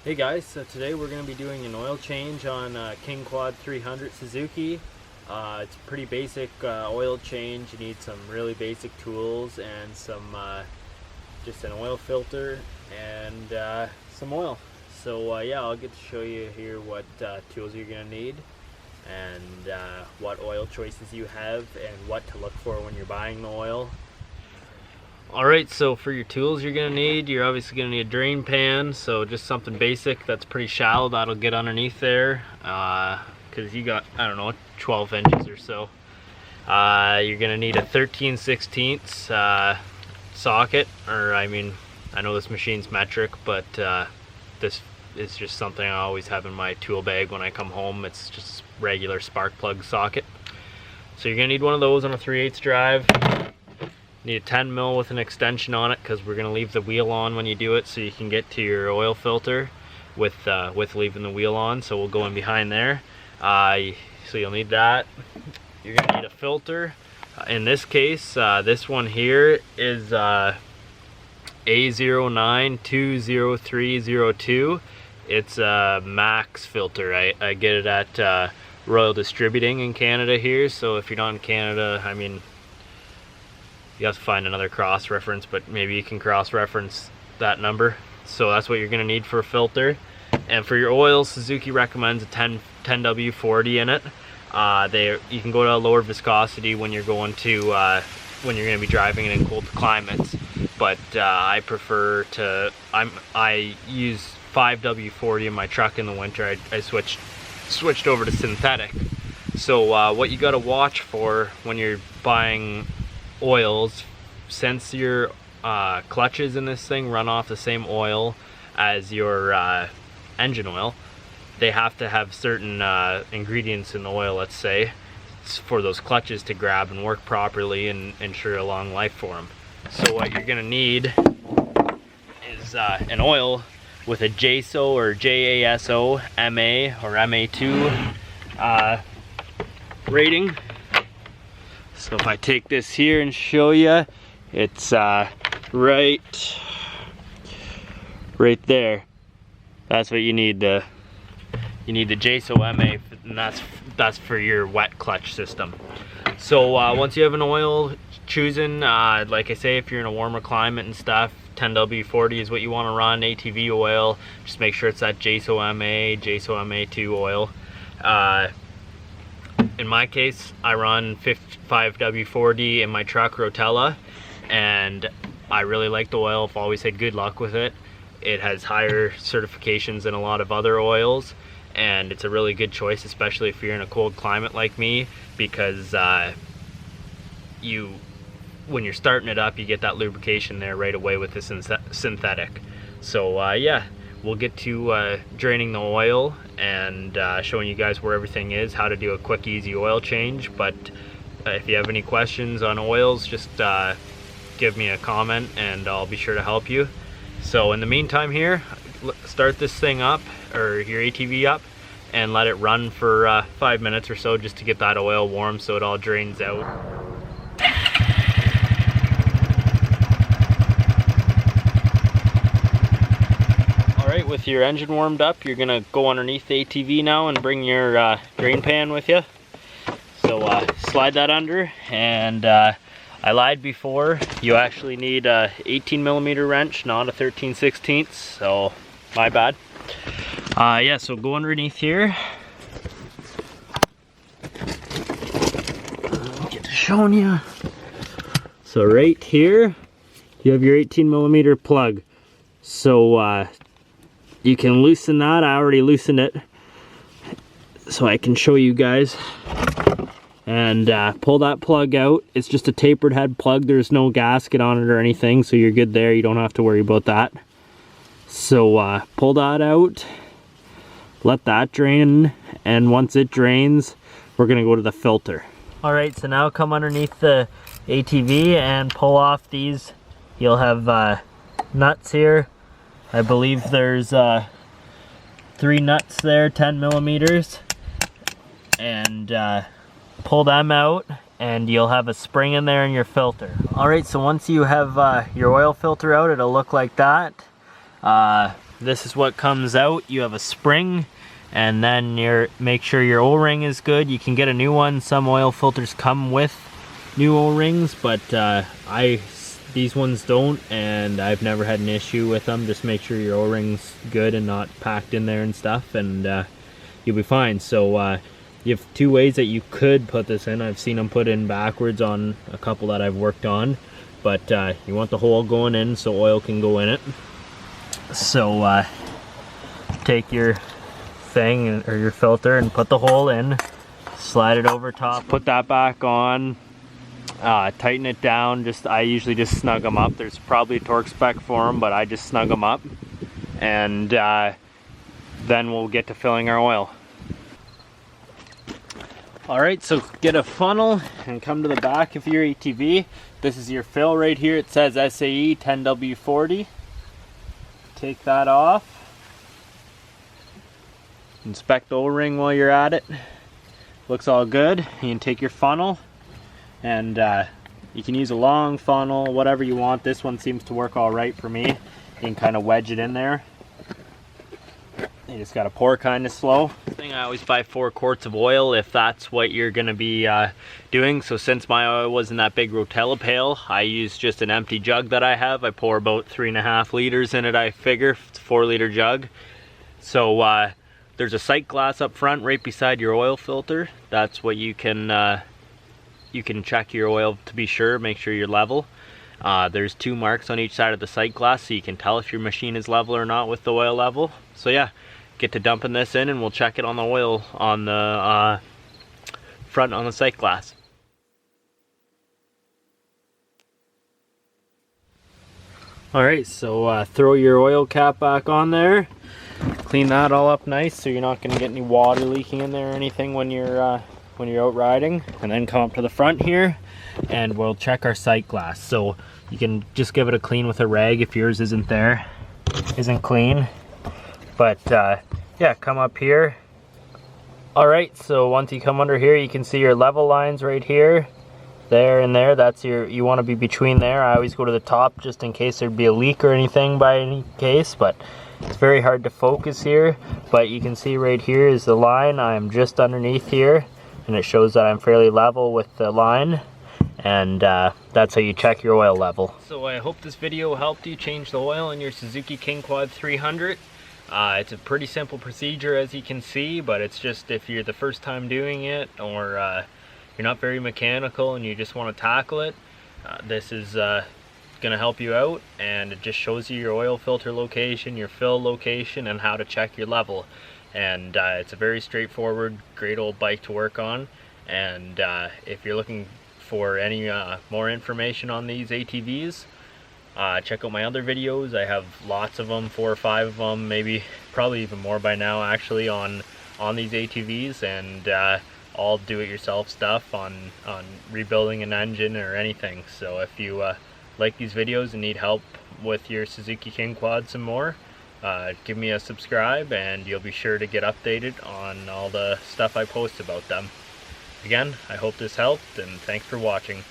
Hey guys, so today we're going to be doing an oil change on king.wuad 300 Suzuki. It's a pretty basic oil change. You need some really basic tools and some just an oil filter and some oil. So yeah, I'll get to show you here what tools you're going to need and what oil choices you have and what to look for when you're buying the oil. Alright, so for your tools you're going to need, you're obviously going to need a drain pan, so just something basic that's pretty shallow that'll get underneath there, because you got, I don't know, 12 inches or so. You're going to need a 13/16 socket, or I mean, I know this machine's metric, but this is just something I always have in my tool bag when I come home. It's just a regular spark plug socket. So you're going to need one of those on a 3/8 drive. Need a 10 mil with an extension on it because we're going to leave the wheel on when you do it so you can get to your oil filter with leaving the wheel on. So we'll go in behind there. So you'll need that. You're going to need a filter. In this case, this one here is A0920302. It's a max filter. I get it at Royal Distributing in Canada here. So if you're not in Canada, I mean, you have to find another cross reference, but maybe you can cross reference that number. So that's what you're going to need for a filter. And for your oil, Suzuki recommends a 10W40 in it. You can go to a lower viscosity when you're going to be driving it in cold climates, but I prefer to I use 5W40 in my truck in the winter. I switched over to synthetic. So what you got to watch for when you're buying oils, since your clutches in this thing run off the same oil as your engine oil, they have to have certain ingredients in the oil, let's say, for those clutches to grab and work properly and ensure a long life for them. So what you're gonna need is an oil with a JASO or JASO MA or MA2 rating. So if I take this here and show you, it's right there. That's what you need. You need the JASO MA, and that's for your wet clutch system. So once you have an oil chosen, like I say, if you're in a warmer climate and stuff, 10W40 is what you want to run. ATV oil, just make sure it's that JASO MA, JASO MA2 oil. In my case, I run 5W40 in my truck Rotella, and I really like the oil. I've always had good luck with it. It has higher certifications than a lot of other oils, and it's a really good choice, especially if you're in a cold climate like me, because when you're starting it up, you get that lubrication there right away with the synthetic. So yeah, we'll get to draining the oil and showing you guys where everything is, how to do a quick, easy oil change. But if you have any questions on oils, just give me a comment and I'll be sure to help you. So in the meantime here, start this thing up, or your ATV up, and let it run for 5 minutes or so just to get that oil warm so it all drains out. Alright, with your engine warmed up, you're going to go underneath the ATV now and bring your drain pan with you. So slide that under, and I lied before, you actually need a 18mm wrench, not a 13/16, so my bad. Yeah, so go underneath here. Get to showing you. So right here, you have your 18mm plug. So you can loosen that. I already loosened it, so I can show you guys. And pull that plug out. It's just a tapered head plug. There's no gasket on it or anything, so you're good there. You don't have to worry about that. So pull that out, let that drain, and once it drains, we're gonna go to the filter. All right, so now come underneath the ATV and pull off these. You'll have nuts here. I believe there's 3 nuts there, 10mm, and pull them out, and you'll have a spring in there in your filter. Alright, so once you have your oil filter out, it'll look like that. this is what comes out. You have a spring, and then make sure your O-ring is good. You can get a new one. Some oil filters come with new O-rings, but these ones don't, and I've never had an issue with them. Just make sure your O-ring's good and not packed in there and stuff, and you'll be fine. So you have two ways that you could put this in. I've seen them put in backwards on a couple that I've worked on, but you want the hole going in so oil can go in it. So take your thing or your filter and put the hole in, slide it over top, put that back on, tighten it down. I usually just snug them up. There's probably a torque spec for them, but I just snug them up, and then we'll get to filling our oil. Alright, so get a funnel and come to the back of your ATV. This is your fill right here. It says SAE 10W40. Take that off. Inspect the O-ring while you're at it. Looks all good. You can take your funnel, and you can use a long funnel, whatever you want. This one seems to work all right for me. You can kind of wedge it in there. You just gotta pour kind of slow. I always buy 4 quarts of oil if that's what you're gonna be doing. So since my oil wasn't that big Rotella pail, I use just an empty jug that I have. I pour about 3.5 liters in it, I figure. It's a 4-liter jug. So there's a sight glass up front right beside your oil filter. That's what you can check your oil to be sure, make sure you're level. There's 2 marks on each side of the sight glass, so you can tell if your machine is level or not with the oil level. So yeah, get to dumping this in and we'll check it on the oil on the front on the sight glass. Alright, so throw your oil cap back on there. Clean that all up nice so you're not going to get any water leaking in there or anything when you're out riding. And then come up to the front here and we'll check our sight glass. So you can just give it a clean with a rag if yours isn't clean. But yeah, come up here. Alright, so once you come under here, you can see your level lines right here. There and there, that's you want to be between there. I always go to the top just in case there'd be a leak or anything by any case, but it's very hard to focus here. But you can see right here is the line. I'm just underneath here, and it shows that I'm fairly level with the line, and that's how you check your oil level. So I hope this video helped you change the oil in your Suzuki King Quad 300. It's a pretty simple procedure, as you can see, but it's just if you're the first time doing it, or you're not very mechanical and you just want to tackle it, this is going to help you out, and it just shows you your oil filter location, your fill location, and how to check your level. And it's a very straightforward, great old bike to work on. And if you're looking for any more information on these ATVs, check out my other videos. I have lots of them, 4 or 5 of them, maybe probably even more by now actually, on these ATVs, and all do-it-yourself stuff on rebuilding an engine or anything. So if you like these videos and need help with your Suzuki King Quad some more, give me a subscribe and you'll be sure to get updated on all the stuff I post about them. Again, I hope this helped, and thanks for watching.